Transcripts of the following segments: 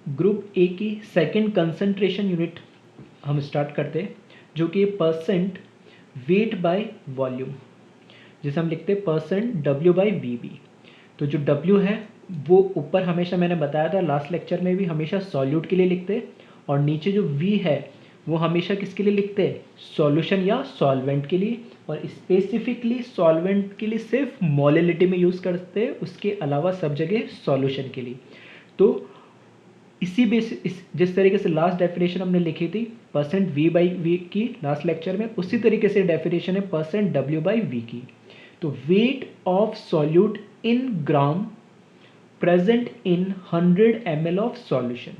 Group A की second concentration unit हम start करते हैं, जो कि परसेंट वेट बाय वॉल्यूम, जिसे हम लिखते हैं percent W by V B. तो जो डब्ल्यू है वो ऊपर हमेशा मैंने बताया था लास्ट लेक्चर में भी हमेशा सॉल्यूट के लिए लिखते हैं, और नीचे जो वी है वो हमेशा किसके लिए लिखते हैं, सॉल्यूशन या सॉल्वेंट के लिए, और स्पेसिफिकली सॉल्वेंट के लिए सिर्फ मोलिलिटी में यूज़ करते हैं, उसके अलावा सब जगह सॉल्यूशन के लिए। तो इसी जिस तरीके से लास्ट डेफिनेशन हमने लिखी थी परसेंट वी बाई वी की लास्ट लेक्चर में, उसी तरीके से डेफिनेशन है परसेंट डब्ल्यू बाई वी की। तो weight of solute in gram present in 100 ml of solution.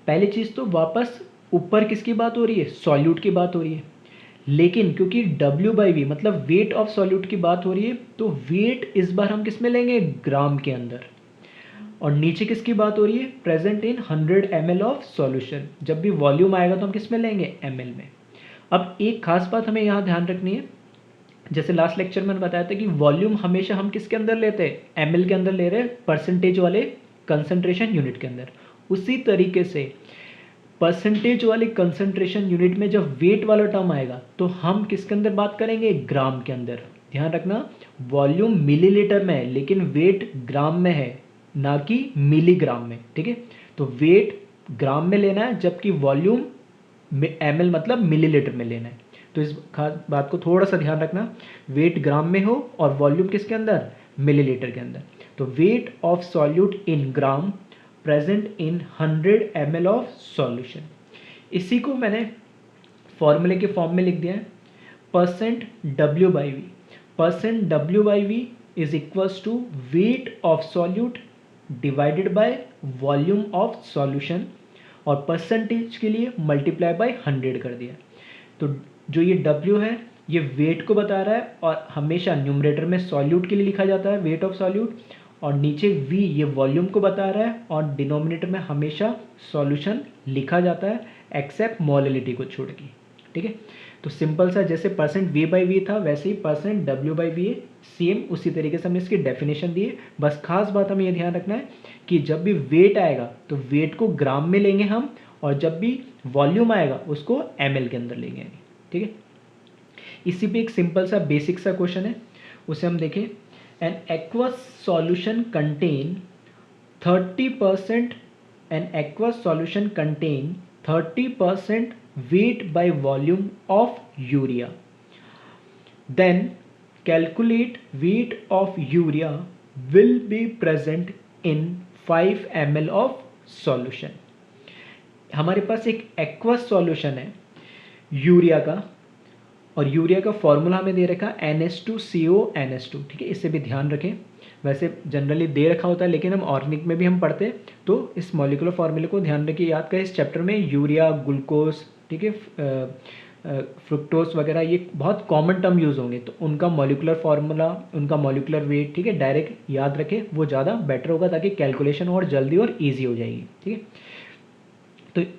पहली चीज तो वापस ऊपर किसकी बात हो रही है, सॉल्यूट की बात हो रही है, लेकिन क्योंकि W बाई वी मतलब वेट ऑफ सॉल्यूट की बात हो रही है, तो वेट इस बार हम किस में लेंगे, ग्राम के अंदर। और नीचे किसकी बात हो रही है, present in 100 ml of solution. जब भी वॉल्यूम आएगा तो हम किस में लेंगे, ml में। अब एक खास बात हमें यहाँ ध्यान रखनी है, जैसे लास्ट लेक्चर में बताया था कि वॉल्यूम हमेशा हम किसके अंदर लेते हैं, ml के अंदर ले रहे हैं, परसेंटेज वाले कंसंट्रेशन यूनिट के अंदर। उसी तरीके से परसेंटेज वाली कंसंट्रेशन यूनिट में जब वेट वाला टर्म आएगा तो हम किसके अंदर बात करेंगे, ग्राम के अंदर। ध्यान रखना, वॉल्यूम मिलीलीटर में है लेकिन वेट ग्राम में है, ना कि मिलीग्राम में, ठीक है। तो वेट ग्राम में लेना है, जबकि वॉल्यूम ml मतलब मिलीलीटर में लेना है। तो इस खास बात को थोड़ा सा ध्यान रखना, वेट ग्राम में हो और वॉल्यूम किसके अंदर, मिलीलीटर के अंदर। तो weight of solute in gram present in 100 ml of solution. इसी को मैंने फॉर्मूले के फॉर्म में लिख दिया है, percent W by V. Percent W by V is equals to weight of solute divided by volume of solution, और परसेंटेज के लिए मल्टीप्लाई बाय 100 कर दिया। तो जो ये W है ये वेट को बता रहा है, और हमेशा न्यूमरेटर में सॉल्यूट के लिए लिखा जाता है वेट ऑफ सॉल्यूट, और नीचे V ये वॉल्यूम को बता रहा है, और डिनोमिनेटर में हमेशा सॉल्यूशन लिखा जाता है एक्सेप्ट मोलिलिटी को छोड़ के, ठीक है। तो सिंपल सा जैसे परसेंट V बाई वी था वैसे ही परसेंट W बाई वी है, सेम उसी तरीके से हमने इसकी डेफिनेशन दी है। बस खास बात हमें ये ध्यान रखना है कि जब भी वेट आएगा तो वेट को ग्राम में लेंगे हम, और जब भी वॉल्यूम आएगा उसको ml के अंदर लेंगे, ठीक है। इसी पे एक सिंपल सा बेसिक सा क्वेश्चन है, उसे हम देखें। An aqueous solution contain 30% an aqueous solution contain 30% weight by volume of urea, then calculate weight of urea will be present in 5 ml of solution। हमारे पास एक एक्वस सॉल्यूशन है यूरिया का, और यूरिया का फॉर्मूला हमें दे रखा NH2CO NH2, ठीक है। इससे भी ध्यान रखें, वैसे जनरली दे रखा होता है लेकिन हम ऑर्गेनिक में भी हम पढ़ते हैं, तो इस मॉलिक्यूलर फॉर्मूले को ध्यान रखिए, याद करें। इस चैप्टर में यूरिया, ग्लूकोज, ठीक है, फ्रुक्टोज वगैरह ये बहुत कॉमन टर्म यूज़ होंगे, तो उनका मॉलिक्यूलर फार्मूला, उनका मॉलिक्यूलर वेट, ठीक है, डायरेक्ट याद रखें, वो ज़्यादा बेटर होगा ताकि कैलकुलेशन और जल्दी और ईजी हो जाएगी, ठीक है। तो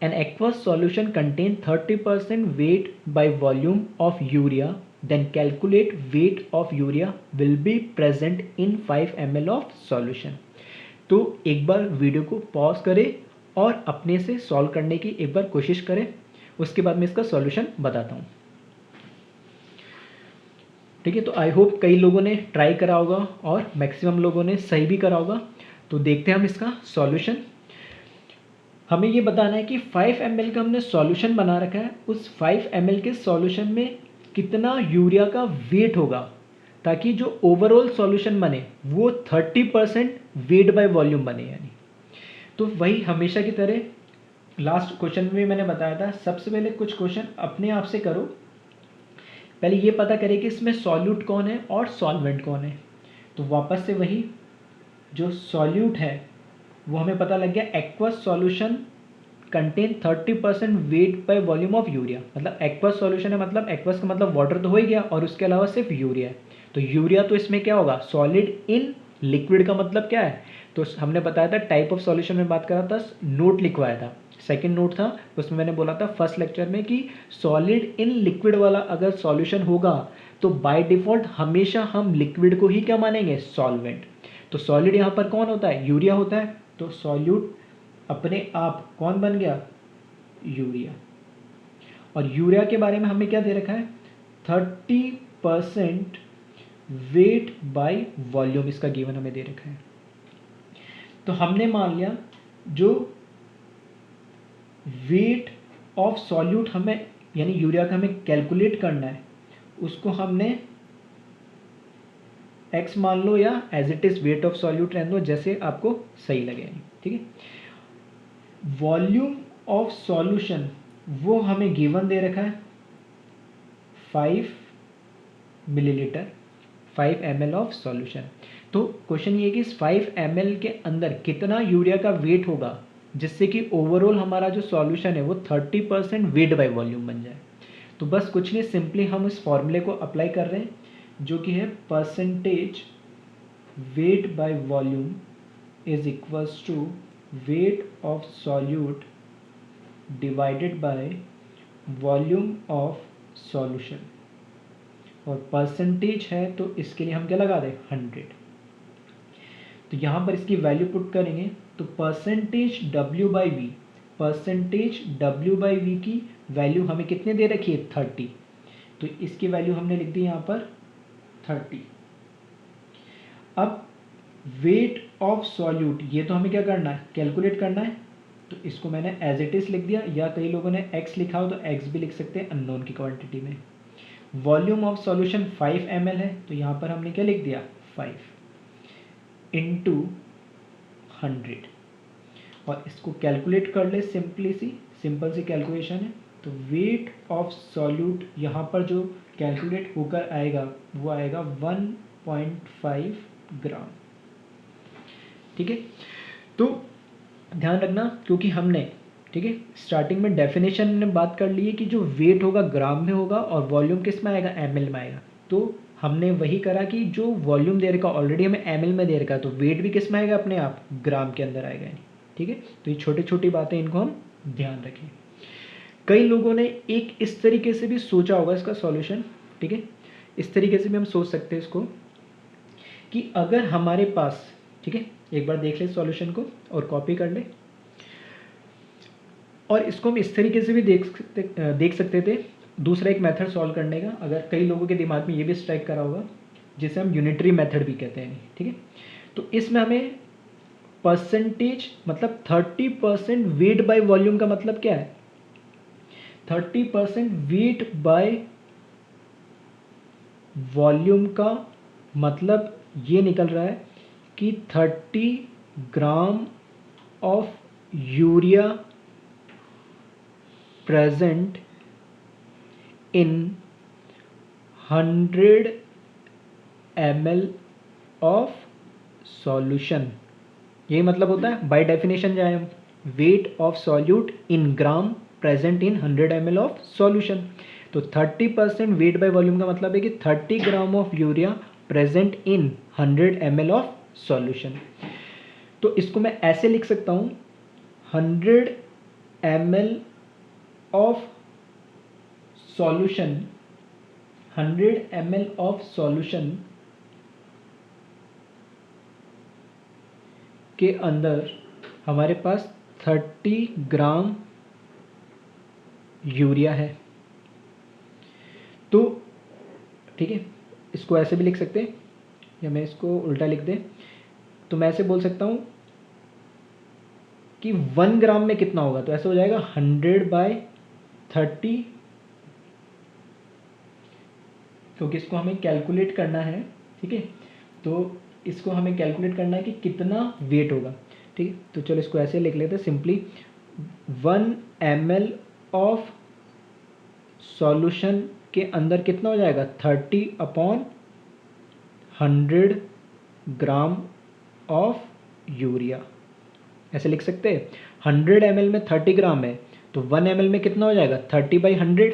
an aqueous solution contain 30% weight by volume of urea, then calculate weight of urea will be present in 5 ml of solution। तो एक बार वीडियो को पॉज करें और अपने से सॉल्व करने की एक बार कोशिश करें, उसके बाद मैं इसका सॉल्यूशन बताता हूँ, ठीक है। तो आई होप कई लोगों ने ट्राई करा होगा और मैक्सिमम लोगों ने सही भी करा होगा। तो देखते हैं हम इसका सॉल्यूशन। हमें ये बताना है कि 5 ml का हमने सॉल्यूशन बना रखा है, उस 5 ml के सॉल्यूशन में कितना यूरिया का वेट होगा, ताकि जो ओवरऑल सॉल्यूशन बने वो 30% वेट बाय वॉल्यूम बने। यानी तो वही हमेशा की तरह लास्ट क्वेश्चन में मैंने बताया था, सबसे पहले कुछ क्वेश्चन अपने आप से करो, पहले ये पता करें कि इसमें सॉल्यूट कौन है और सॉल्वेंट कौन है। तो वापस से वही, जो सॉल्यूट है वो हमें पता लग गया, aqueous solution contain 30% wait by volume of urea, मतलब एक्वस सॉल्यूशन है, मतलब एक्वस का मतलब वाटर तो हो ही गया और उसके अलावा सिर्फ यूरिया है। तो यूरिया तो इसमें क्या होगा, सॉलिड इन लिक्विड का मतलब क्या है, तो हमने बताया था टाइप ऑफ सॉल्यूशन में बात करा था, नोट लिखवाया था, सेकंड नोट था, उसमें मैंने बोला था फर्स्ट लेक्चर में कि सॉलिड इन लिक्विड वाला अगर सॉल्यूशन होगा तो बाय डिफॉल्ट हमेशा हम लिक्विड को ही क्या मानेंगे, सॉल्वेंट। तो सॉलिड यहाँ पर कौन होता है, यूरिया होता है, तो सॉल्यूट अपने आप कौन बन गया, यूरिया। और यूरिया के बारे में हमें क्या दे रखा है, 30% वेट बाय वॉल्यूम, इसका गिवन हमें दे रखा है। तो हमने मान लिया जो वेट ऑफ सॉल्यूट हमें यानी यूरिया का हमें कैलकुलेट करना है, उसको हमने x मान लो या as it is weight of solute रहने दो, जैसे आपको सही लगे, ठीक है। वॉल्यूम ऑफ सॉल्यूशन वो हमें गिवन दे रखा है 5 मिलीलीटर, 5 ml ऑफ सॉल्यूशन। तो क्वेश्चन ये कि इस 5 ml के अंदर कितना यूरिया का वेट होगा जिससे कि ओवरऑल हमारा जो सॉल्यूशन है वो 30% वेट बाय वॉल्यूम बन जाए। तो बस कुछ नहीं, सिंपली हम इस फॉर्मूले को अप्लाई कर रहे हैं जो कि है percentage weight by volume is equals to weight of solute divided by volume of solution. और परसेंटेज है तो इसके लिए हम क्या लगा दें, 100। तो यहाँ पर इसकी वैल्यू पुट करेंगे तो percentage W by V, percentage W by V की वैल्यू हमें कितने दे रखी है, 30। तो इसकी वैल्यू हमने लिख दी यहाँ पर 30। अब वेट ऑफ सॉल्यूट ये तो हमें क्या करना है, कैलकुलेट करना है। तो इसको मैंने एज इट इज लिख दिया, या कई लोगों ने x लिखा हो तो x भी लिख सकते हैं अननोन की क्वांटिटी में। वॉल्यूम ऑफ सॉल्यूशन 5 ml है, तो यहाँ पर हमने क्या लिख दिया, 5 इंटू 100। और इसको कैलकुलेट कर ले, सिंपल सी कैलकुलेशन है। तो वेट ऑफ सॉल्यूट यहाँ पर जो कैलकुलेट होकर आएगा वो आएगा 1.5 ग्राम, ठीक है। तो ध्यान रखना, क्योंकि हमने, ठीक है, स्टार्टिंग में डेफिनेशन में बात कर ली है कि जो वेट होगा ग्राम में होगा और वॉल्यूम किस में आएगा, ml में आएगा। तो हमने वही करा कि जो वॉल्यूम दे रखा ऑलरेडी हमें ml में दे रखा, तो वेट भी किस में आएगा, अपने आप ग्राम के अंदर आएगा, ठीक है। तो ये छोटी छोटी बातें, इनको हम ध्यान रखें। कई लोगों ने एक इस तरीके से भी सोचा होगा इसका सॉल्यूशन, ठीक है, इस तरीके से भी हम सोच सकते हैं इसको कि अगर हमारे पास, ठीक है, एक बार देख ले सॉल्यूशन को और कॉपी कर ले। और इसको हम इस तरीके से भी देख सकते थे, दूसरा एक मेथड सॉल्व करने का, अगर कई लोगों के दिमाग में ये भी स्ट्राइक करा होगा, जिसे हम यूनिटरी मेथड भी कहते हैं, ठीक है। तो इसमें हमें परसेंटेज मतलब 30% वेट बाय वॉल्यूम का मतलब क्या है, 30% वेट बाय वॉल्यूम का मतलब ये निकल रहा है कि 30 gram of urea present in 100 ml of solution. यही मतलब होता है बाय डेफिनेशन जाए हम, wait of solute in gram present in 100 ml of solution. तो 30% वेट बाय वॉल्यूम का मतलब है कि 30 gram of urea present in 100 ml of solution. तो इसको मैं ऐसे लिख सकता हूँ, 100 ml of solution, 100 ml of solution के अंदर हमारे पास 30 ग्राम यूरिया है। तो ठीक है, इसको ऐसे भी लिख सकते हैं या मैं इसको उल्टा लिख दें, तो मैं ऐसे बोल सकता हूँ कि 1 ग्राम में कितना होगा, तो ऐसे हो जाएगा 100/30, क्योंकि इसको हमें कैलकुलेट करना है, ठीक है। तो इसको हमें कैलकुलेट करना है कि कितना वेट होगा, ठीक है। तो चलो इसको ऐसे लिख लेते हैं सिंपली, 1 ml ऑफ सॉल्यूशन के अंदर कितना हो जाएगा, 30/100 ग्राम ऑफ यूरिया, ऐसे लिख सकते हैं। 100 ml में 30 ग्राम है, तो 1 ml में कितना हो जाएगा, 30/100।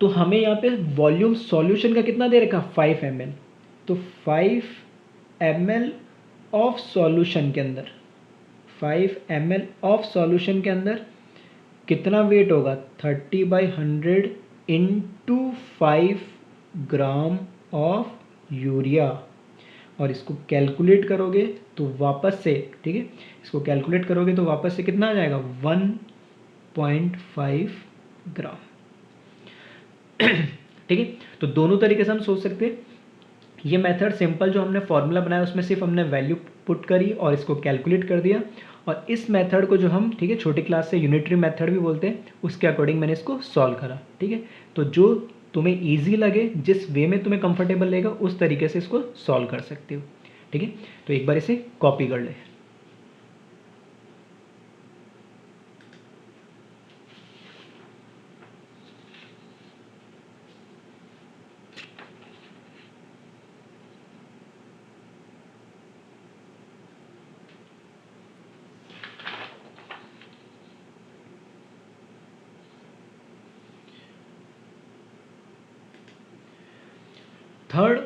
तो हमें यहाँ पे वॉल्यूम सॉल्यूशन का कितना दे रखा, 5 ml। तो 5 ml ऑफ सॉल्यूशन के अंदर, 5 ml ऑफ सॉल्यूशन के अंदर कितना वेट होगा, 30/100 इंटू 5 ग्राम ऑफ यूरिया और इसको कैलकुलेट करोगे तो वापस से, ठीक है, इसको कैलकुलेट करोगे तो वापस से कितना आ जाएगा 1.5 ग्राम। ठीक है, तो दोनों तरीके से हम सोच सकते हैं। ये मेथड सिंपल जो हमने फॉर्मूला बनाया उसमें सिर्फ हमने वैल्यू पुट करी और इसको कैलकुलेट कर दिया, और इस मेथड को जो हम, ठीक है, छोटी क्लास से यूनिटरी मेथड भी बोलते हैं, उसके अकॉर्डिंग मैंने इसको सॉल्व करा। ठीक है, तो जो तुम्हें ईजी लगे, जिस वे में तुम्हें कंफर्टेबल लगेगा उस तरीके से इसको सॉल्व कर सकते हो। ठीक है, तो एक बार इसे कॉपी कर ले। Third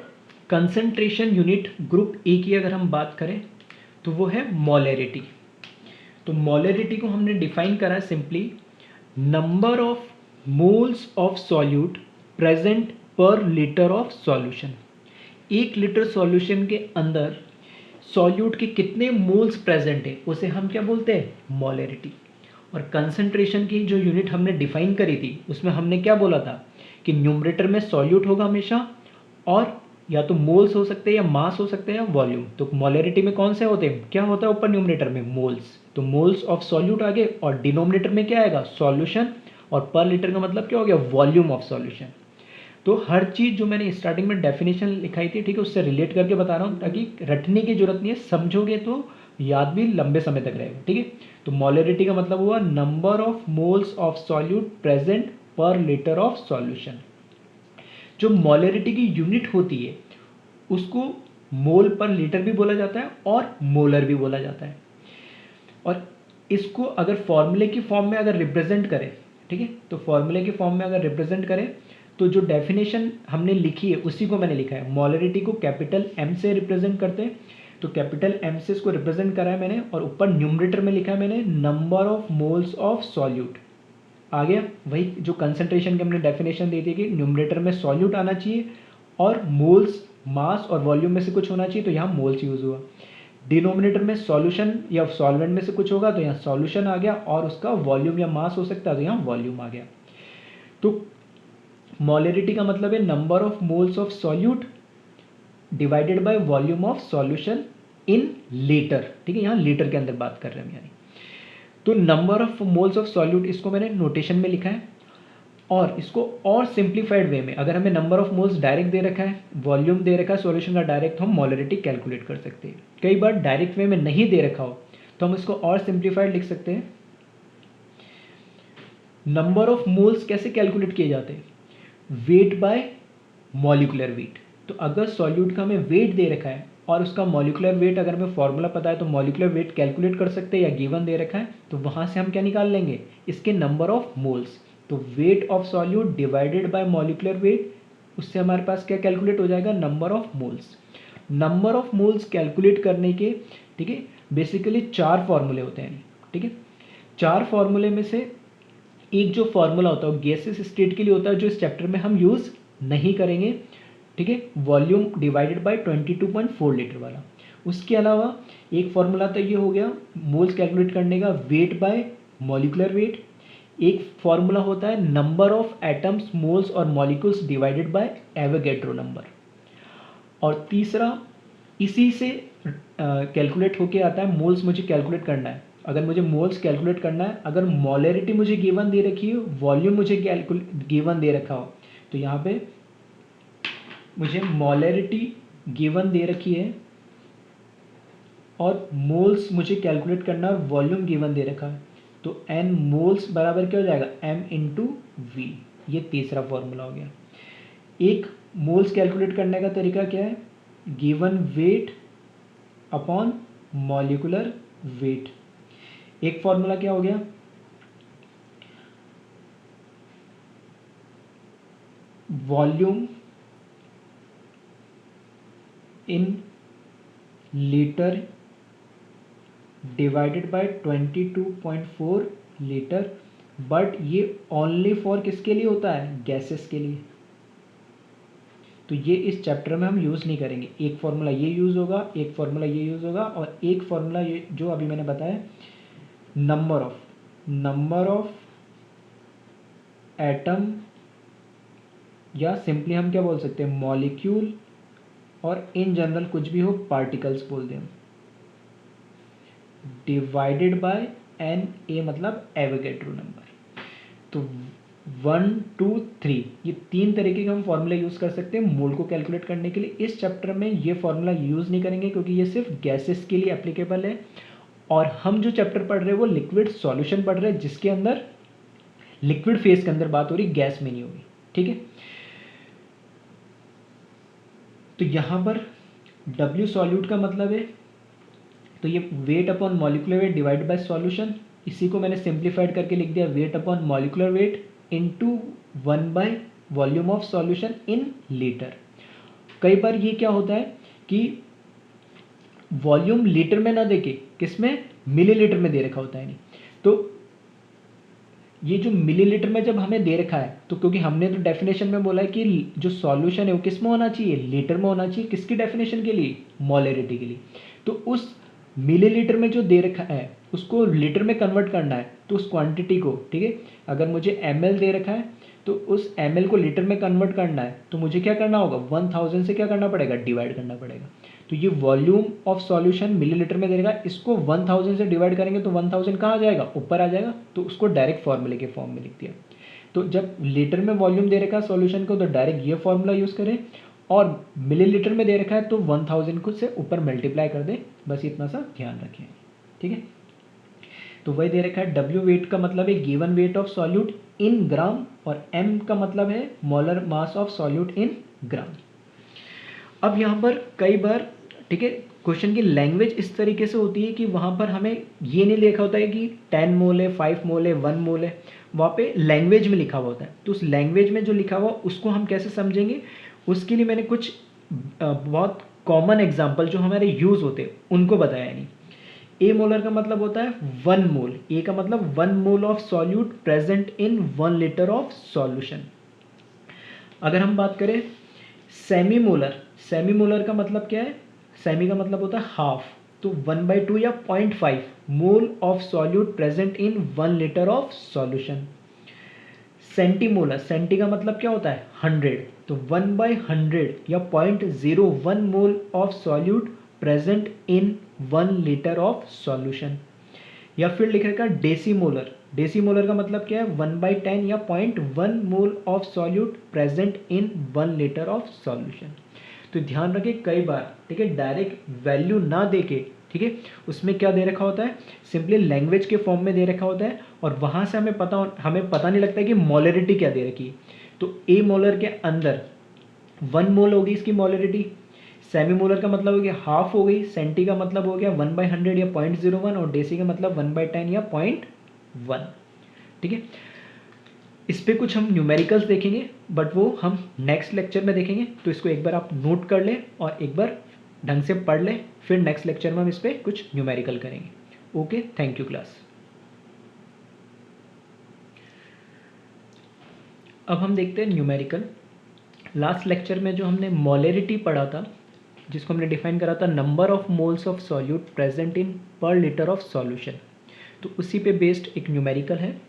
concentration unit group A की अगर हम बात करें तो वो है मोलैरिटी। तो मोलैरिटी को हमने डिफाइन करा है simply number of moles of solute present per litre of solution. 1 litre solution के अंदर सॉल्यूट के कितने मोल्स प्रेजेंट है उसे हम क्या बोलते हैं, मोलैरिटी। और कंसंट्रेशन की जो यूनिट हमने डिफाइन करी थी उसमें हमने क्या बोला था कि न्यूमरेटर में सॉल्यूट होगा हमेशा, और या तो मोल्स हो सकते हैं या मास हो सकते हैं या वॉल्यूम। तो मोलैरिटी में कौन से होते हैं, क्या होता है ऊपर न्यूमरेटर में, मोल्स। तो मोल्स ऑफ सॉल्यूट आ गए, और डिनोमिनेटर में क्या आएगा, सॉल्यूशन, और पर लीटर का मतलब क्या हो गया, वॉल्यूम ऑफ सॉल्यूशन। तो हर चीज़ जो मैंने स्टार्टिंग में डेफिनेशन लिखाई थी, ठीक है, उससे रिलेट करके बता रहा हूँ ताकि रटने की जरूरत नहीं है, समझोगे तो याद भी लंबे समय तक रहेगा। ठीक है, तो मोलैरिटी का मतलब हुआ number of moles of solute present per litre of solution. जो मोलैरिटी की यूनिट होती है उसको मोल पर लीटर भी बोला जाता है और मोलर भी बोला जाता है। और इसको अगर फॉर्मूले की फॉर्म में अगर रिप्रेजेंट करें, ठीक है, तो फॉर्मूले की फॉर्म में अगर रिप्रेजेंट करें तो जो डेफिनेशन हमने लिखी है उसी को मैंने लिखा है। मोलैरिटी को कैपिटल एम से रिप्रेजेंट करते हैं, तो कैपिटल एम से इसको रिप्रेजेंट करा है मैंने, और ऊपर न्यूमरेटर में लिखा है मैंने number of moles of solute. आ गया वही जो कंसंट्रेशन की हमने डेफिनेशन दी थी कि न्यूमरेटर में सॉल्यूट आना चाहिए और मोल्स, मास और वॉल्यूम में से कुछ होना चाहिए, तो यहाँ मोल्स यूज हुआ। डिनोमिनेटर में सॉल्यूशन या सॉल्वेंट में से कुछ होगा तो यहाँ सॉल्यूशन आ गया, और उसका वॉल्यूम या मास हो सकता है तो यहाँ वॉल्यूम आ गया। तो मोलैरिटी का मतलब है number of moles of solute divided by volume of solution in litre. ठीक है, यहाँ लीटर के अंदर बात कर रहे हैं हम यानी। तो number of moles of solute इसको मैंने नोटेशन में लिखा है, और इसको और सिंप्लीफाइड वे में अगर हमें नंबर ऑफ मोल्स डायरेक्ट दे रखा है, वॉल्यूम दे रखा है सॉल्यूशन का डायरेक्ट, तो हम मोलैरिटी कैलकुलेट कर सकते हैं। कई बार डायरेक्ट वे में नहीं दे रखा हो तो हम इसको और सिंप्लीफाइड लिख सकते हैं। नंबर ऑफ मोल्स कैसे कैलकुलेट किए जाते हैं, वेट बाय मॉलिकुलर वेट। तो अगर सॉल्यूट का हमें वेट दे रखा है और उसका मॉलिकुलर वेट अगर हमें फॉर्मूला पता है तो मॉलिकुलर वेट कैलकुलेट कर सकते हैं, या गिवन दे रखा है तो वहाँ से हम क्या निकाल लेंगे, इसके नंबर ऑफ मोल्स। तो weight of solute divided bye molecular weight, उससे हमारे पास क्या कैलकुलेट हो जाएगा, number of moles. Number of moles calculate करने के, ठीक है, बेसिकली 4 फॉर्मूले होते हैं। ठीक है, 4 फॉर्मूले में से एक जो फॉर्मूला होता है वो गैसेस स्टेट के लिए होता है, जो इस चैप्टर में हम यूज़ नहीं करेंगे। ठीक है, वॉल्यूम डिवाइडेड बाय 22.4 लीटर वाला। उसके अलावा एक फॉर्मूला तो ये हो गया मोल्स कैलकुलेट करने का, वेट बाय मॉलिकुलर वेट। एक फॉर्मूला होता है नंबर ऑफ एटम्स, मोल्स और molecules divided by Avogadro number. और तीसरा इसी से कैलकुलेट होके आता है, मोल्स मुझे कैलकुलेट करना है। अगर मुझे मोल्स कैलकुलेट करना है, अगर मोलैरिटी मुझे गिवन दे रखी हो, वॉल्यूम मुझे गिवन दे रखा हो, तो यहाँ पे मुझे मोलैरिटी गिवन दे रखी है और मोल्स मुझे कैलकुलेट करना है और वॉल्यूम गिवन दे रखा है, तो एन मोल्स बराबर क्या हो जाएगा, एम इंटू वी। ये तीसरा फॉर्मूला हो गया। एक मोल्स कैलकुलेट करने का तरीका क्या है, given weight upon molecular weight. एक फॉर्मूला क्या हो गया, volume in litre divided by 22.4 litre, but ये ओनली फॉर किसके लिए होता है, गैसेस के लिए। तो ये इस चैप्टर में हम यूज़ नहीं करेंगे। एक फार्मूला ये यूज़ होगा, एक फार्मूला ये यूज़ होगा, और एक फार्मूला ये जो अभी मैंने बताया, नंबर ऑफ एटम, या सिंपली हम क्या बोल सकते हैं, मॉलिक्यूल, और इन जनरल कुछ भी हो, पार्टिकल्स बोल दें, डिवाइडेड बाय एन, ए मतलब एवोगैड्रो नंबर। तो 1 2 3 ये 3 तरीके के हम फॉर्मूला यूज़ कर सकते हैं मोल को कैलकुलेट करने के लिए। इस चैप्टर में ये फॉर्मूला यूज़ नहीं करेंगे क्योंकि ये सिर्फ गैसेस के लिए एप्लीकेबल है, और हम जो चैप्टर पढ़ रहे हैं वो लिक्विड सॉल्यूशन पढ़ रहे हैं, जिसके अंदर लिक्विड फेज के अंदर बात हो रही, गैस में नहीं होगी। ठीक है, तो यहाँ पर W सॉल्यूट का मतलब है, तो ये weight upon molecular weight divide by solution, इसी को मैंने सिंप्लीफाइड करके लिख दिया weight upon molecular weight into 1 bye volume of solution in litre. कई बार ये क्या होता है कि वॉल्यूम लीटर में ना देके किसमें, मिलीलीटर में दे रखा होता है, नहीं तो ये जो मिलीलीटर में जब हमें दे रखा है, तो क्योंकि हमने तो डेफिनेशन में बोला है कि जो सॉल्यूशन है वो किस में होना चाहिए, लीटर में होना चाहिए। किसकी डेफिनेशन के लिए, मोलरिटी के लिए। तो उस मिलीलीटर में जो दे रखा है उसको लीटर में कन्वर्ट करना है, तो उस क्वांटिटी को, ठीक है, अगर मुझे ml दे रखा है तो उस ml को लीटर में कन्वर्ट करना है, तो मुझे क्या करना होगा, 1000 से क्या करना पड़ेगा, डिवाइड करना पड़ेगा। तो ये वॉल्यूम ऑफ सॉल्यूशन मिलीलीटर में देगा, इसको 1000 से डिवाइड करेंगे तो 1000 कहाँ आ जाएगा, ऊपर आ जाएगा, तो उसको डायरेक्ट फॉर्मूले के फॉर्म में लिख दिया। तो जब लीटर में वॉल्यूम दे रखा है सॉल्यूशन को, तो डायरेक्ट ये फॉर्मूला यूज़ करें, और मिलीलीटर में दे रखा है तो 1000 को से ऊपर मल्टीप्लाई कर दें, बस इतना सा ध्यान रखें। ठीक है, तो वही दे रखा है, W वेट का मतलब है given weight of solute in gram, और M का मतलब है molar mass of solute in gram. अब यहाँ पर कई बार, ठीक है, क्वेश्चन की लैंग्वेज इस तरीके से होती है कि वहाँ पर हमें ये नहीं लिखा होता है कि 10 मोल है, 5 मोल है, 1 मोल है, वहाँ पे लैंग्वेज में लिखा हुआ होता है। तो उस लैंग्वेज में जो लिखा हुआ उसको हम कैसे समझेंगे, उसके लिए मैंने कुछ बहुत कॉमन एग्जाम्पल जो हमारे यूज़ होते हैं उनको बताया नहीं। ए मोलर का मतलब होता है 1 मोल, ए का मतलब 1 मोल of solute present in 1 litre of solution. अगर हम बात करें सेमी मोलर, सेमी मोलर का मतलब क्या है, सेमी का मतलब होता है हाफ, तो 1/2 या 0.5 mole of solute present in 1 litre of solution. Centimolar, centi का मतलब क्या होता है 100, तो 1/100 या 0.01 मोल of solute present in 1 litre of solution. या फिर लिख रखा है डेसीमोलर, डेसीमोलर का मतलब क्या है 1/10 या 0.1 मोल of solute present in 1 litre of solution. तो ध्यान रखें कई बार, ठीक है, डायरेक्ट वैल्यू ना देके, ठीक है, उसमें क्या दे रखा होता है, सिंपली लैंग्वेज के फॉर्म में दे रखा होता है, और वहाँ से हमें पता नहीं लगता है कि मोलरिटी क्या दे रखी है। तो ए मोलर के अंदर 1 मोल होगी इसकी मोलरिटी, सेमी मोलर का मतलब हो गया हाफ हो गई, सेंटी का मतलब हो गया 1/100 या 0.01, और डेसी का मतलब 1/10 या 0.1। ठीक है, इस पे कुछ हम न्यूमेरिकल्स देखेंगे, बट वो हम नेक्स्ट लेक्चर में देखेंगे, तो इसको एक बार आप नोट कर लें और एक बार ढंग से पढ़ लें, फिर नेक्स्ट लेक्चर में हम इस पे कुछ न्यूमेरिकल करेंगे। Okay, thank you class. अब हम देखते हैं न्यूमेरिकल। लास्ट लेक्चर में जो हमने मोलरिटी पढ़ा था, जिसको हमने डिफाइन करा था number of moles of solute present इन पर लीटर ऑफ सॉल्यूशन, तो उसी पे बेस्ड एक न्यूमेरिकल है।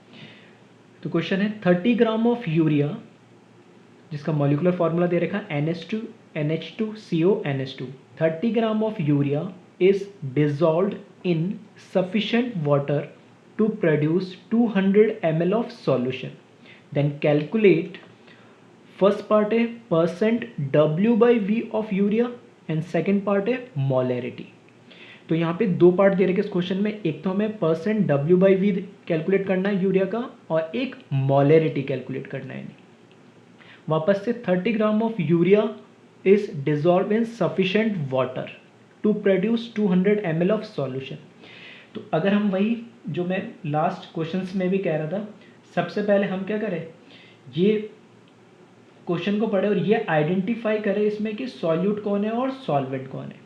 तो क्वेश्चन है 30 ग्राम ऑफ यूरिया, जिसका मॉलिकुलर फार्मूला दे रखा है NH2CO NH2, 30 gram of urea is dissolved in sufficient water to produce 200 ml of solution, then calculate, first part है percent W/V of urea, and second part है molarity. तो यहाँ पे दो पार्ट दे रखे इस क्वेश्चन में, एक तो हमें परसेंट W/V कैलकुलेट करना है यूरिया का, और एक मोलरिटी कैलकुलेट करना है। वापस से 30 gram of urea is dissolve in sufficient water to produce 200 ml of solution. तो अगर हम वही जो मैं लास्ट क्वेश्चंस में भी कह रहा था, सबसे पहले हम क्या करें, ये क्वेश्चन को पढ़े और ये आइडेंटिफाई करें इसमें कि सॉल्यूट कौन है और सॉल्वेंट कौन है।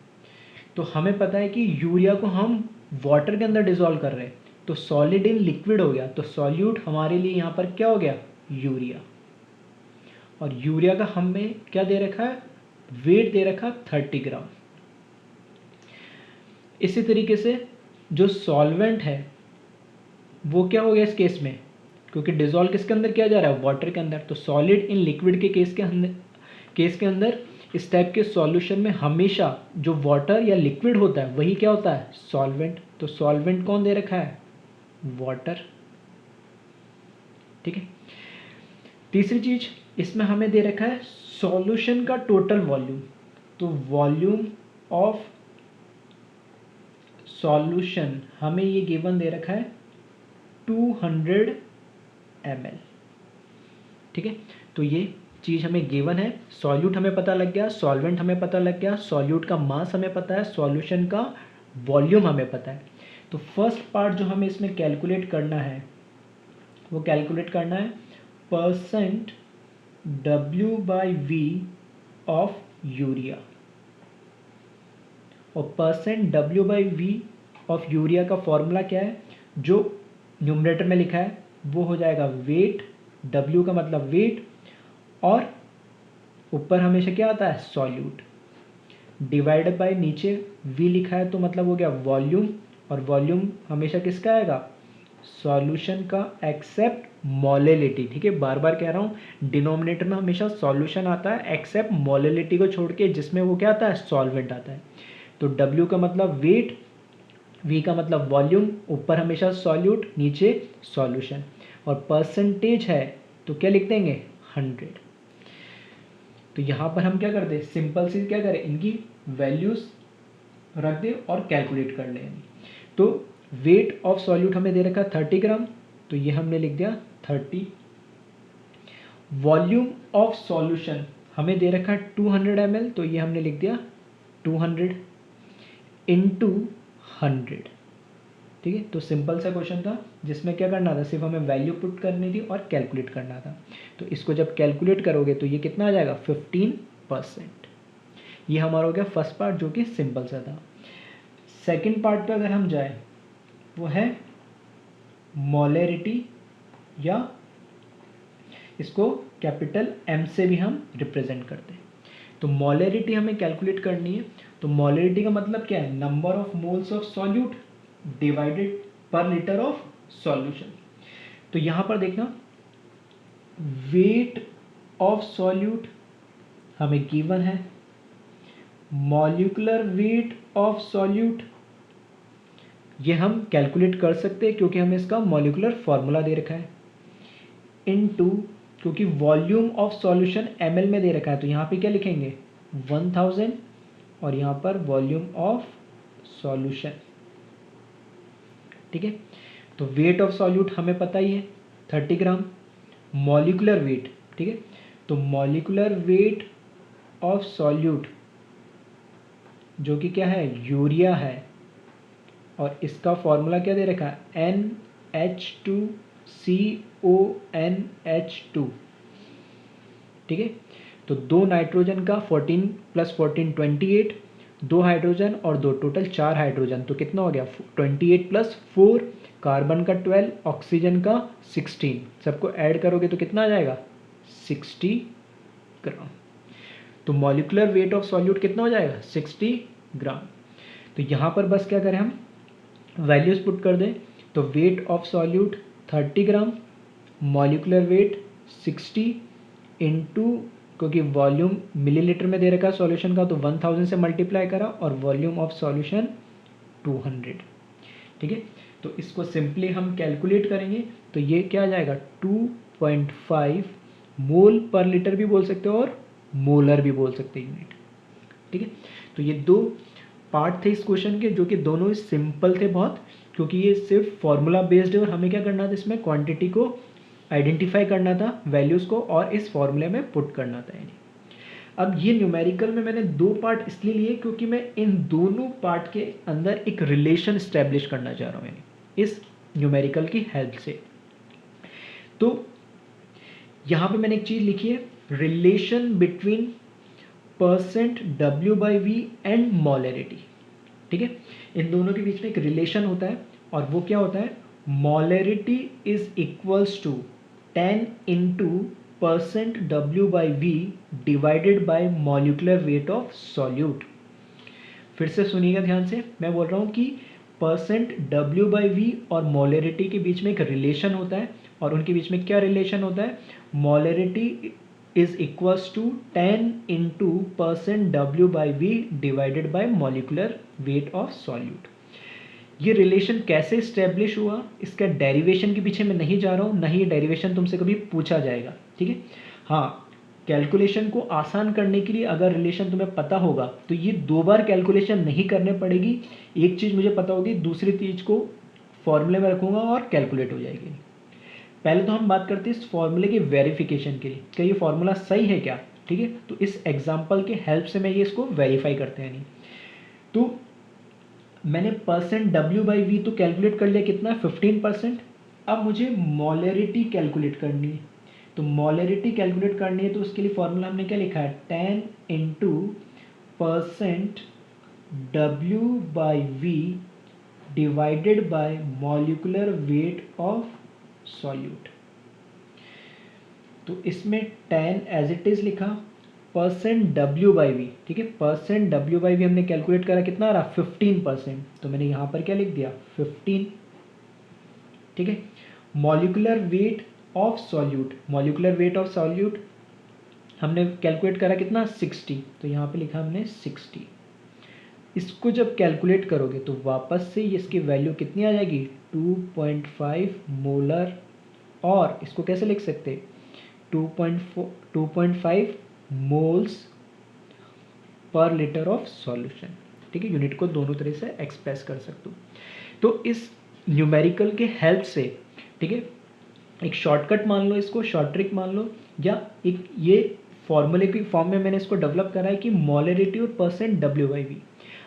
तो हमें पता है कि यूरिया को हम वाटर के अंदर डिजॉल्व कर रहे हैं, तो सॉलिड इन लिक्विड हो गया, तो सॉल्यूट हमारे लिए यहाँ पर क्या हो गया, यूरिया। और यूरिया का हमें क्या दे रखा है, वेट दे रखा 30 ग्राम। इसी तरीके से जो सॉल्वेंट है वो क्या हो गया इस केस में, क्योंकि डिजोल्व किसके अंदर किया जा रहा है, वाटर के अंदर। तो सॉलिड इन लिक्विड के केस के अंदर इस टाइप के सॉल्यूशन में हमेशा जो वाटर या लिक्विड होता है वही क्या होता है, सॉल्वेंट। तो सॉल्वेंट कौन दे रखा है, वाटर। ठीक है। तीसरी चीज इसमें हमें दे रखा है सॉल्यूशन का टोटल वॉल्यूम। तो वॉल्यूम ऑफ सॉल्यूशन हमें ये गिवन दे रखा है 200 ml। ठीक है। तो ये चीज़ हमें गिवन है, सॉल्यूट हमें पता लग गया, सॉल्वेंट हमें पता लग गया, सॉल्यूट का मास हमें पता है, सॉल्यूशन का वॉल्यूम हमें पता है। तो फर्स्ट पार्ट जो हमें इसमें कैलकुलेट करना है वो कैलकुलेट करना है परसेंट W/V ऑफ यूरिया। और परसेंट W/V ऑफ यूरिया का फॉर्मूला क्या है, जो न्यूमरेटर में लिखा है वो हो जाएगा वेट, W का मतलब वेट, और ऊपर हमेशा क्या आता है, सॉल्यूट, डिवाइडेड बाय नीचे V लिखा है तो मतलब हो गया वॉल्यूम, और वॉल्यूम हमेशा किसका आएगा, सॉल्यूशन का एक्सेप्ट मोलेलिटी। ठीक है, बार बार कह रहा हूँ डिनोमिनेटर में हमेशा सॉल्यूशन आता है एक्सेप्ट मोलेलिटी को छोड़ के, जिसमें वो क्या आता है, सॉल्वेंट आता है। तो W का मतलब वेट, V का मतलब वॉल्यूम, ऊपर हमेशा सॉल्यूट, नीचे सॉल्यूशन, और परसेंटेज है तो क्या लिख देंगे 100। तो यहाँ पर हम क्या कर दें, सिंपल सी क्या करें, इनकी वैल्यूज रख दें और कैलकुलेट कर लें। तो वेट ऑफ सॉल्यूट हमें दे रखा 30 ग्राम, तो ये हमने लिख दिया 30। वॉल्यूम ऑफ सॉल्यूशन हमें दे रखा 200 ml, तो ये हमने लिख दिया 200 इंटू 100। ठीक है। तो सिंपल सा क्वेश्चन था जिसमें क्या करना था, सिर्फ हमें वैल्यू पुट करनी थी और कैलकुलेट करना था। तो इसको जब कैलकुलेट करोगे तो ये कितना आ जाएगा, 15%। ये हमारा हो गया फर्स्ट पार्ट जो कि सिंपल सा था। सेकंड पार्ट पे अगर हम जाए वो है मोलेरिटी, या इसको कैपिटल M से भी हम रिप्रेजेंट करते हैं। तो मोलेरिटी हमें कैलकुलेट करनी है। तो मोलेरिटी का मतलब क्या है, number of moles of solute divided पर लीटर ऑफ सॉल्यूशन। तो यहां पर देखना वेट ऑफ सॉल्यूट हमें गिवन है, मॉलिक्यूलर वेट ऑफ सॉल्यूट ये हम कैलकुलेट कर सकते हैं क्योंकि हमें इसका मॉलिक्यूलर फॉर्मूला दे रखा है, इनटू क्योंकि वॉल्यूम ऑफ सॉल्यूशन ml में दे रखा है तो यहाँ पे क्या लिखेंगे 1000, और यहाँ पर वॉल्यूम ऑफ सॉल्यूशन। ठीक है। तो वेट ऑफ सॉल्यूट हमें पता ही है 30 ग्राम, मॉलिक्यूलर वेट, ठीक है, तो मॉलिक्यूलर वेट ऑफ सॉल्यूट जो कि क्या है, यूरिया है, और इसका फॉर्मूला क्या दे रखा है NH2CONH2। ठीक है। तो 2 नाइट्रोजन का 14 + 14 28, 2 हाइड्रोजन और 2 टोटल 4 हाइड्रोजन, तो कितना हो गया 28 + 4, कार्बन का 12, ऑक्सीजन का 16, सबको ऐड करोगे तो कितना आ जाएगा 60 ग्राम। तो मॉलिक्यूलर वेट ऑफ सॉल्यूट कितना हो जाएगा 60 ग्राम। तो यहाँ पर बस क्या करें हम वैल्यूज पुट कर दें, तो weight of solute 30 gram, molecular weight 60 into, क्योंकि वॉल्यूम मिलीलीटर में दे रखा है सॉल्यूशन का तो 1000 से मल्टीप्लाई करा, और वॉल्यूम ऑफ सॉल्यूशन 200। ठीक है। तो इसको सिंपली हम कैलकुलेट करेंगे तो ये क्या आ जाएगा 2.5 मोल पर लीटर भी बोल सकते हो और मोलर भी बोल सकते हैं यूनिट। ठीक है। तो ये 2 पार्ट थे इस क्वेश्चन के जो कि दोनों सिंपल थे बहुत, क्योंकि ये सिर्फ फॉर्मूला बेस्ड है और हमें क्या करना था इसमें क्वांटिटी को आइडेंटिफाई करना था, वैल्यूज़ को, और इस फॉर्मूले में पुट करना था। यानी अब ये न्यूमेरिकल में मैंने 2 पार्ट इसलिए लिए क्योंकि मैं इन दोनों पार्ट के अंदर एक रिलेशन स्टैब्लिश करना चाह रहा हूँ यानी इस न्यूमेरिकल की हेल्प से। तो यहाँ पे मैंने एक चीज़ लिखी है, relation between percent W/V and molarity. ठीक है। इन दोनों के बीच में एक रिलेशन होता है और वो क्या होता है, molarity is equals to 10 into percent W by V divided by molecular weight of solute. फिर से सुनिएगा ध्यान से, मैं बोल रहा हूँ कि परसेंट डब्ल्यू बाई वी और मोलरिटी के बीच में एक रिलेशन होता है, और उनके बीच में क्या रिलेशन होता है, molarity is equals to 10 into percent W by V divided by molecular weight of solute. ये रिलेशन कैसे इस्टेब्लिश हुआ, इसका डेरिवेशन के पीछे मैं नहीं जा रहा हूँ, नहीं ये डेरिवेशन तुमसे कभी पूछा जाएगा, ठीक है। हाँ, कैलकुलेशन को आसान करने के लिए अगर रिलेशन तुम्हें पता होगा तो ये 2 बार कैलकुलेशन नहीं करने पड़ेगी, एक चीज़ मुझे पता होगी, दूसरी चीज़ को फॉर्मूले में रखूँगा और कैलकुलेट हो जाएगी। पहले तो हम बात करते हैं इस फॉर्मूले के वेरिफिकेशन के लिए, क्या ये फॉर्मूला सही है क्या, ठीक है। तो इस एग्जाम्पल के हेल्प से मैं ये इसको वेरीफाई करते हैं। नहीं तो मैंने परसेंट डब्ल्यू बाई वी तो कैलकुलेट कर लिया, कितना, 15%। अब मुझे मोलरिटी कैलकुलेट करनी है, तो मोलरिटी कैलकुलेट करनी है तो उसके लिए फॉर्मूला हमने क्या लिखा है, 10 into percent W by V divided by molecular weight of solute. तो इसमें 10 एज इट इज लिखा, परसेंट डब्ल्यू बाई वी, ठीक है, परसेंट डब्ल्यू बाई वी हमने कैलकुलेट करा, कितना आ रहा, 15%, तो मैंने यहाँ पर क्या लिख दिया, 15, ठीक है। Molecular weight of solute, molecular weight of solute हमने कैलकुलेट करा कितना, 60, तो यहाँ पे लिखा हमने 60। इसको जब कैलकुलेट करोगे तो वापस से इसकी वैल्यू कितनी आ जाएगी, 2.5 मोलर, और इसको कैसे लिख सकते, 2.5 moles per litre of solution, ठीक है। यूनिट को दोनों तरह से एक्सप्रेस कर सकते हो। तो इस न्यूमेरिकल के हेल्प से, ठीक है, एक शॉर्टकट मान लो, इसको शॉर्ट ट्रिक मान लो, या एक ये फॉर्मूले की फॉर्म में मैंने इसको डेवलप करा है कि मोलरिटी और परसेंट डब्ल्यू बाई वी।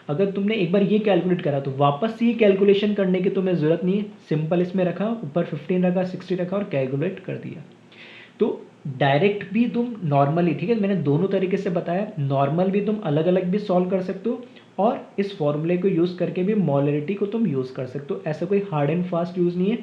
अगर तुमने एक बार ये कैलकुलेट करा तो वापस से ये कैलकुलेशन करने की तुम्हें ज़रूरत नहीं है, सिंपल इसमें रखा, ऊपर 15 रखा, 60 रखा और कैलकुलेट कर दिया। तो डायरेक्ट भी तुम नॉर्मली, ठीक है, मैंने दोनों तरीके से बताया, नॉर्मल भी तुम अलग अलग भी सॉल्व कर सकते हो, और इस फॉर्मूले को यूज़ करके भी मोलरिटी को तुम यूज़ कर सकते हो। ऐसा कोई हार्ड एंड फास्ट यूज़ नहीं है।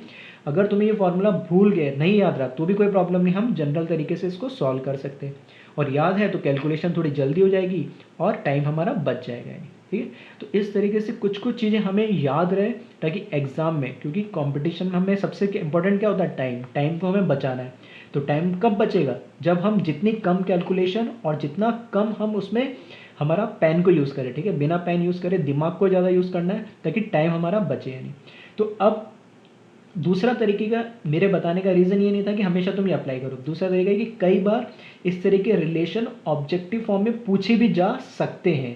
अगर तुम्हें ये फॉर्मूला भूल गए, नहीं याद रहा, तो भी कोई प्रॉब्लम नहीं, हम जनरल तरीके से इसको सॉल्व कर सकते हैं, और याद है तो कैलकुलेशन थोड़ी जल्दी हो जाएगी और टाइम हमारा बच जाएगा, ठीक है। तो इस तरीके से कुछ कुछ चीज़ें हमें याद रहे, ताकि एग्जाम में, क्योंकि कंपटीशन में हमें सबसे इंपॉर्टेंट क्या होता है, टाइम, टाइम को हमें बचाना है। तो टाइम कब बचेगा, जब हम जितनी कम कैलकुलेशन और जितना कम हम उसमें हमारा पेन को यूज़ करें, ठीक है, बिना पेन यूज़ करें, दिमाग को ज़्यादा यूज़ करना है ताकि टाइम हमारा बचे यानी। तो अब दूसरा तरीके का मेरे बताने का रीज़न ये नहीं था कि हमेशा तुम ये अप्लाई करो, दूसरा तरीका है कि कई बार इस तरह के रिलेशन ऑब्जेक्टिव फॉर्म में पूछे भी जा सकते हैं,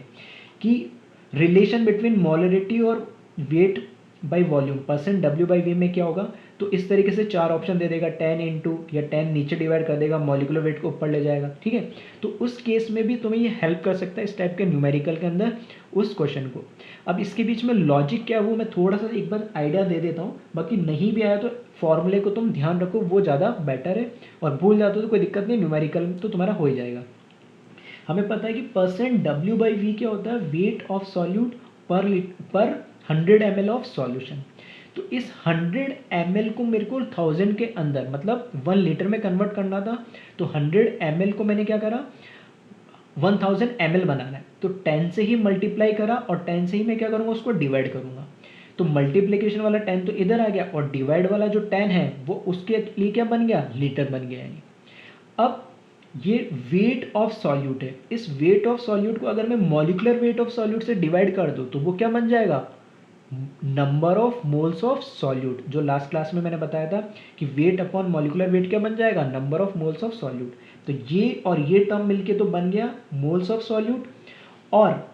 कि रिलेशन बिटवीन मोलरिटी और weight by volume, percent W by V में क्या होगा। तो इस तरीके से 4 ऑप्शन दे देगा, 10 इंटू, या 10 नीचे डिवाइड कर देगा, मॉलिक्यूलर वेट को ऊपर ले जाएगा, ठीक है। तो उस केस में भी तुम्हें ये हेल्प कर सकता है इस टाइप के न्यूमेरिकल के अंदर उस क्वेश्चन को। अब इसके बीच में लॉजिक क्या है वो मैं थोड़ा सा एक बार आइडिया दे देता हूँ, बाकी नहीं भी आया तो फॉर्मूले को तुम ध्यान रखो, वो ज़्यादा बेटर है, और भूल जाते हो तो कोई दिक्कत नहीं, न्यूमेरिकल तो तुम्हारा हो ही जाएगा। हमें पता है कि परसेंट डब्ल्यू बाई वी क्या होता है, वेट ऑफ सॉल्यूट पर 100 ml ऑफ सॉल्यूशन। तो इस 100 ml को मेरे को 1000 के अंदर, मतलब 1 लीटर में कन्वर्ट करना था, तो 100 ml को मैंने क्या करा, 1000 ml बनाना है, तो 10 से ही मल्टीप्लाई करा, और 10 से ही मैं क्या करूँगा, उसको डिवाइड करूँगा। तो मल्टीप्लीकेशन वाला 10 तो इधर आ गया, और डिवाइड वाला जो 10 है वो उसके लिए क्या बन गया, लीटर बन गया यानी। अब ये वेट ऑफ सॉल्यूट है, इस वेट ऑफ सॉल्यूट को अगर मैं मॉलिक्यूलर वेट ऑफ सॉल्यूट से डिवाइड कर दूं तो वो क्या बन जाएगा, number of moles of solute. जो लास्ट क्लास में मैंने बताया था कि वेट अपॉन मॉलिक्यूलर वेट क्या बन जाएगा, number of moles of solute. तो ये और ये टर्म मिलके तो बन गया मोल्स ऑफ सॉल्यूट, और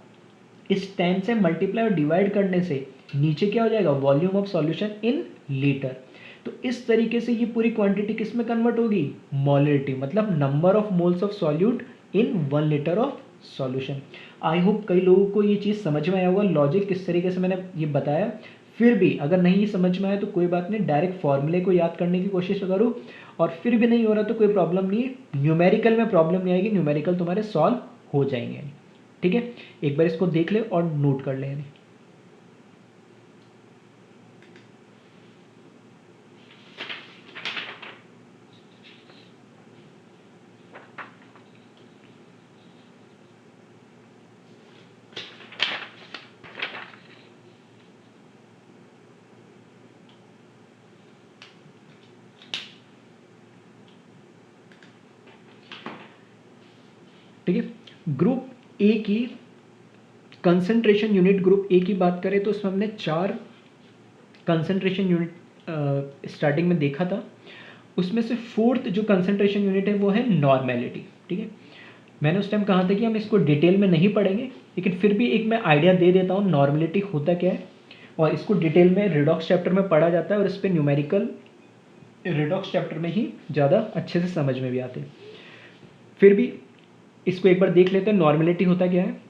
इस 10 से मल्टीप्लाई और डिवाइड करने से नीचे क्या हो जाएगा, volume of solution in litre. तो इस तरीके से ये पूरी क्वांटिटी किस में कन्वर्ट होगी, मोलरिटी, मतलब number of moles of solute in 1 litre of solution. I hope कई लोगों को ये चीज़ समझ में आया होगा, लॉजिक किस तरीके से मैंने ये बताया। फिर भी अगर नहीं समझ में आया तो कोई बात नहीं, डायरेक्ट फॉर्मूले को याद करने की कोशिश करो, और फिर भी नहीं हो रहा तो कोई प्रॉब्लम नहीं है, न्यूमेरिकल में प्रॉब्लम नहीं आएगी, न्यूमेरिकल तुम्हारे सॉल्व हो जाएंगे, ठीक है। एक बार इसको देख ले और नोट कर ले। ठीक है। ग्रुप ए की कंसंट्रेशन यूनिट, ग्रुप ए की बात करें तो उसमें हमने 4 कंसंट्रेशन यूनिट स्टार्टिंग में देखा था। उसमें से 4th जो कंसंट्रेशन यूनिट है वो है नॉर्मेलिटी। ठीक है, मैंने उस टाइम कहा था कि हम इसको डिटेल में नहीं पढ़ेंगे, लेकिन फिर भी एक मैं आइडिया दे देता हूँ नॉर्मेलिटी होता क्या है, और इसको डिटेल में रिडॉक्स चैप्टर में पढ़ा जाता है और इस पर न्यूमेरिकल रिडॉक्स चैप्टर में ही ज़्यादा अच्छे से समझ में भी आते हैं। फिर भी इसको एक बार देख लेते हैं नॉर्मेलिटी होता क्या है।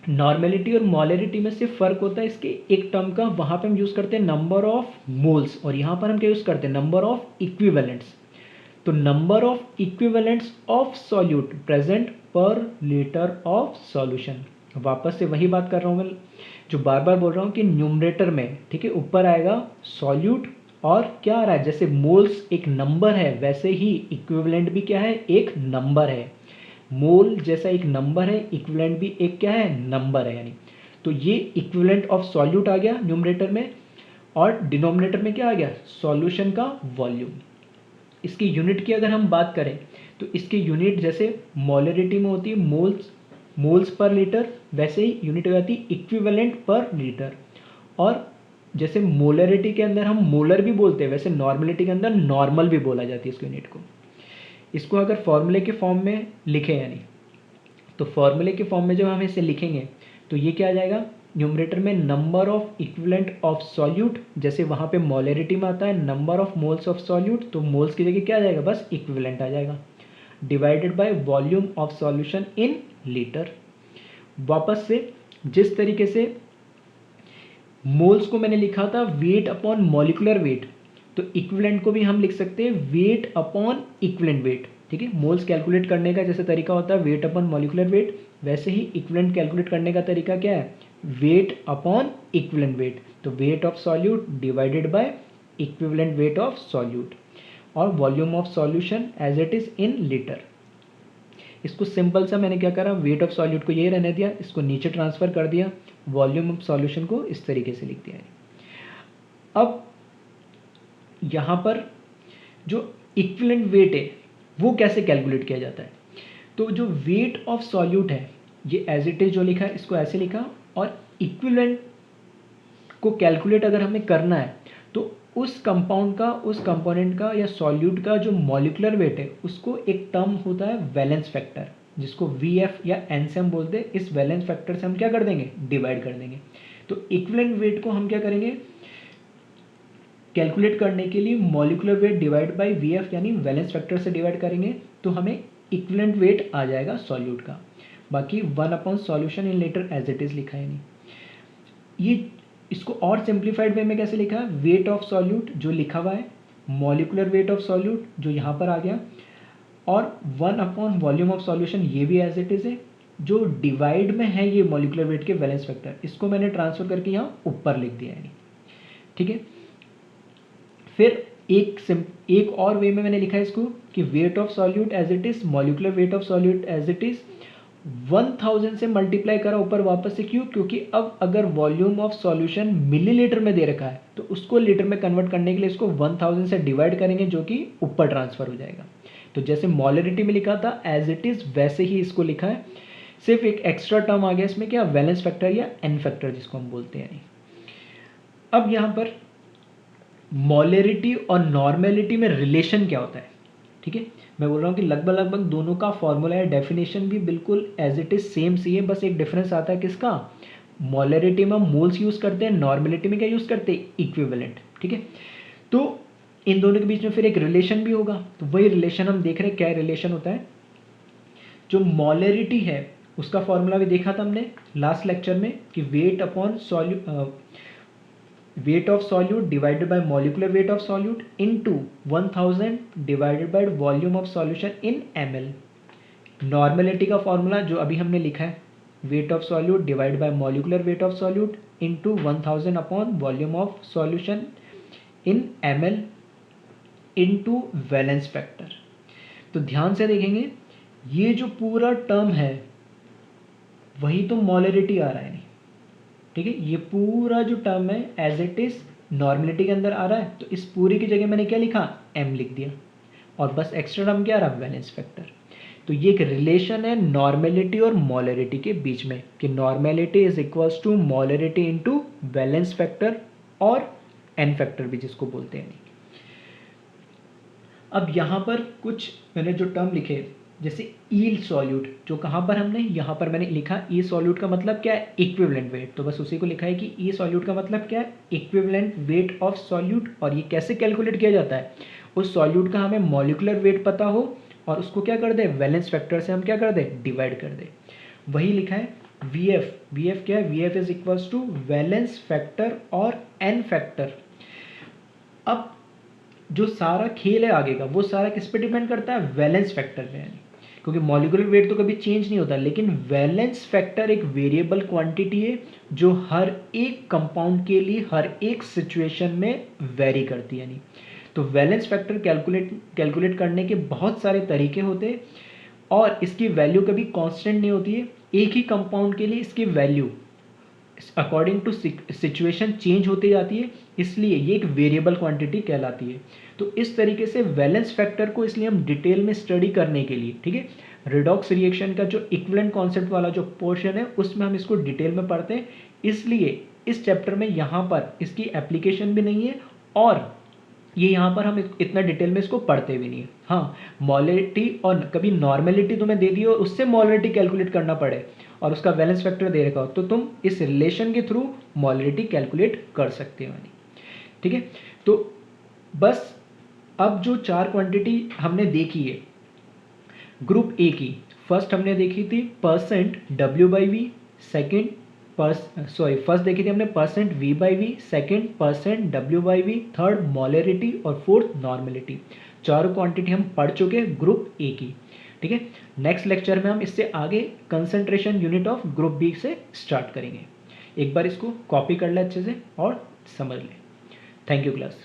नॉर्मेलिटी और मोलरिटी में सिर्फ फ़र्क होता है इसके एक टर्म का, वहाँ पे हम यूज़ करते हैं नंबर ऑफ मोल्स और यहाँ पर हम क्या यूज़ करते हैं नंबर ऑफ इक्विवेलेंट्स। तो number of equivalents of solute present per litre of solution. वापस से वही बात कर रहा हूँ मैं, जो बार बार बोल रहा हूँ कि न्यूमरेटर में, ठीक है, ऊपर आएगा सॉल्यूट और क्या आ रहा है, जैसे मोल्स एक नंबर है वैसे ही इक्विवेलेंट भी क्या है, एक नंबर है। मोल जैसा एक नंबर है, इक्विवेलेंट भी एक क्या है, नंबर है। यानी तो ये इक्विवेलेंट ऑफ सॉल्यूट आ गया न्यूमरेटर में, और डिनोमिनेटर में क्या आ गया, सॉल्यूशन का वॉल्यूम। इसकी यूनिट की अगर हम बात करें तो इसकी यूनिट जैसे मोलरिटी में होती है मोल्स पर लीटर, वैसे ही यूनिट हो जाती है इक्विवेलेंट पर लीटर। और जैसे मोलरिटी के अंदर हम मोलर भी बोलते हैं, वैसे नॉर्मलिटी के अंदर नॉर्मल भी बोला जाती है इसको यूनिट को। इसको अगर फॉर्मूले के फॉर्म में लिखें, यानी तो फॉर्मूले के फॉर्म में जब हम इसे लिखेंगे तो ये क्या आ जाएगा, न्यूमरेटर में number of equivalent of solute, जैसे वहाँ पे मोलरिटी में आता है number of moles of solute, तो मोल्स की जगह क्या आ जाएगा, बस इक्विवेलेंट आ जाएगा, divided by volume of solution in litre. वापस से जिस तरीके से मोल्स को मैंने लिखा था वेट अपॉन मॉलिकुलर वेट, तो इक्विवेलेंट को भी हम लिख सकते हैं वेट अपॉन इक्विवेलेंट वेट। ठीक है, मोल्स कैलकुलेट करने का जैसे तरीका होता है वेट अपॉन मॉलिकुलर वेट, वैसे ही इक्विवेलेंट कैलकुलेट करने का तरीका क्या है, वेट अपॉन इक्विवेलेंट वेट। तो weight of solute divided by equivalent weight of solute, और volume of solution as it is in litre. इसको सिंपल सा मैंने क्या करा, वेट ऑफ सॉल्यूट को ये रहने दिया, इसको नीचे ट्रांसफर कर दिया, वॉल्यूम ऑफ सॉल्यूशन को इस तरीके से लिख दिया है। अब यहाँ पर जो इक्विवेलेंट वेट है वो कैसे कैलकुलेट किया जाता है, तो जो वेट ऑफ सॉल्यूट है ये एज इट इज जो लिखा है इसको ऐसे लिखा, और इक्विवेलेंट को कैलकुलेट अगर हमें करना है तो उस कंपाउंड का, उस कंपोनेंट का या सॉल्यूट का जो मॉलिकुलर वेट है उसको एक टर्म होता है वैलेंस फैक्टर, जिसको VF या N से हम बोलते हैं, इस वैलेंस फैक्टर से हम क्या कर देंगे, डिवाइड कर देंगे। तो इक्विवेलेंट वेट को हम क्या करेंगे, कैलकुलेट करने के लिए molecular weight divide by VF यानी वैलेंस फैक्टर से डिवाइड करेंगे तो हमें इक्विवेलेंट वेट आ जाएगा सॉल्यूट का। बाकी 1 upon solution in litre as it is लिखा है। नहीं, ये इसको और सिंप्लीफाइड वे में कैसे लिखा है, वेट ऑफ सॉल्यूट जो लिखा हुआ है, मॉलिकुलर वेट ऑफ सॉल्यूट जो यहाँ पर आ गया, और 1 अपॉन वॉल्यूम ऑफ सॉल्यूशन ये भी एज इट इज है, जो डिवाइड में है ये मॉलिकुलर वेट के वैलेंस फैक्टर, इसको मैंने ट्रांसफर करके यहाँ ऊपर लिख दिया है। ठीक है, फिर एक और वे में मैंने लिखा है इसको कि weight of solute as it is, molecular weight of solute as it is 1000 से मल्टीप्लाई करा ऊपर वापस से, क्यों, क्योंकि अब अगर वॉल्यूम ऑफ सॉल्यूशन मिलीलीटर में दे रखा है तो उसको लीटर में कन्वर्ट करने के लिए इसको 1000 से डिवाइड करेंगे जो कि ऊपर ट्रांसफर हो जाएगा। तो जैसे मॉलरिटी में लिखा था एज इट इज वैसे ही इसको लिखा है, सिर्फ एक एक्स्ट्रा टर्म आ गया इसमें, क्या, वैलेंस फैक्टर या एन फैक्टर जिसको हम बोलते हैं। अब यहाँ पर मॉलरिटी और नॉर्मेलिटी में रिलेशन क्या होता है, ठीक है, मैं बोल रहा हूँ कि लगभग दोनों का फॉर्मूला है, डेफिनेशन भी बिल्कुल एज इट इज सेम सी है, बस एक डिफरेंस आता है किसका, मॉलरिटी में मोल्स यूज करते हैं, नॉर्मेलिटी में क्या यूज करते हैं, इक्विवेलेंट। ठीक है, तो इन दोनों के बीच में फिर एक रिलेशन भी होगा, तो वही रिलेशन हम देख रहे हैं, क्या रिलेशन होता है। जो मॉलरिटी है उसका फॉर्मूला भी देखा था हमने लास्ट लेक्चर में कि weight upon weight of solute divided by molecular weight of solute into 1000 divided by volume of solution in ml। Normality का फॉर्मूला जो अभी हमने लिखा है, weight of solute divided by molecular weight of solute into 1000 upon volume of solution in ml into valence factor. तो ध्यान से देखेंगे ये जो पूरा टर्म है वही तो मॉलरिटी आ रहा है, नहीं, ठीक है, ये पूरा जो टर्म है एज इट इज नॉर्मेलिटी के अंदर आ रहा है, तो इस पूरी की जगह मैंने क्या लिखा, m लिख दिया, और बस एक्स्ट्रा टर्म क्या आ रहा, वैलेंस फैक्टर। तो ये एक रिलेशन है नॉर्मेलिटी और मोलरिटी के बीच में कि normality is equals to molarity into valence factor और एन फैक्टर भी जिसको बोलते हैं। अब यहाँ पर कुछ मैंने जो टर्म लिखे जैसे ईल सॉल्यूट, जो कहाँ पर हमने यहाँ पर मैंने लिखा ई सॉल्यूट का मतलब क्या है, इक्विवेलेंट वेट, तो बस उसी को लिखा है कि ई सॉल्यूट का मतलब क्या है, इक्विवेलेंट वेट ऑफ सॉल्यूट। और ये कैसे कैलकुलेट किया जाता है, उस सॉल्यूट का हमें मॉलिकुलर वेट पता हो और उसको क्या कर दे, वैलेंस फैक्टर से हम क्या कर दे, डिवाइड कर दे। वही लिखा है वी एफ, वी एफ क्या है, V F is equals to valence factor और एन फैक्टर। अब जो सारा खेल है आगे का वो सारा किस पे डिपेंड करता है, वैलेंस फैक्टर पे, यानी क्योंकि मॉलिक्यूलर वेट तो कभी चेंज नहीं होता, लेकिन वैलेंस फैक्टर एक वेरिएबल क्वांटिटी है जो हर एक कंपाउंड के लिए हर एक सिचुएशन में वेरी करती है। यानी तो वैलेंस फैक्टर कैलकुलेट करने के बहुत सारे तरीके होते हैं और इसकी वैल्यू कभी कांस्टेंट नहीं होती है। एक ही कंपाउंड के लिए इसकी value according to situation change होती जाती है, इसलिए ये एक वेरिएबल क्वांटिटी कहलाती है। तो इस तरीके से वैलेंस फैक्टर को इसलिए हम डिटेल में स्टडी करने के लिए, ठीक है, रिडॉक्स रिएक्शन का जो इक्विवेलेंट कॉन्सेप्ट वाला जो पोर्शन है उसमें हम इसको डिटेल में पढ़ते हैं, इसलिए इस चैप्टर में यहाँ पर इसकी एप्लीकेशन भी नहीं है और ये यहाँ पर हम इतना डिटेल में इसको पढ़ते भी नहीं है। हाँ, मोलरिटी और कभी नॉर्मेलिटी तुम्हें दे दी और उससे मोलरिटी कैलकुलेट करना पड़े और उसका वैलेंस फैक्टर दे रखा हो तो तुम इस रिलेशन के थ्रू मोलरिटी कैलकुलेट कर सकते हो। ठीक है, तो बस अब जो चार क्वांटिटी हमने देखी है ग्रुप ए की, फर्स्ट हमने देखी थी percent W by V, second first देखी थी हमने percent V by V, second percent W by V, third molarity और फोर्थ नॉर्मेलिटी। चारों क्वांटिटी हम पढ़ चुके हैं ग्रुप ए की। ठीक है, नेक्स्ट लेक्चर में हम इससे आगे concentration unit of group B से स्टार्ट करेंगे। एक बार इसको कॉपी कर ले अच्छे से और समझ ले। Thank you class.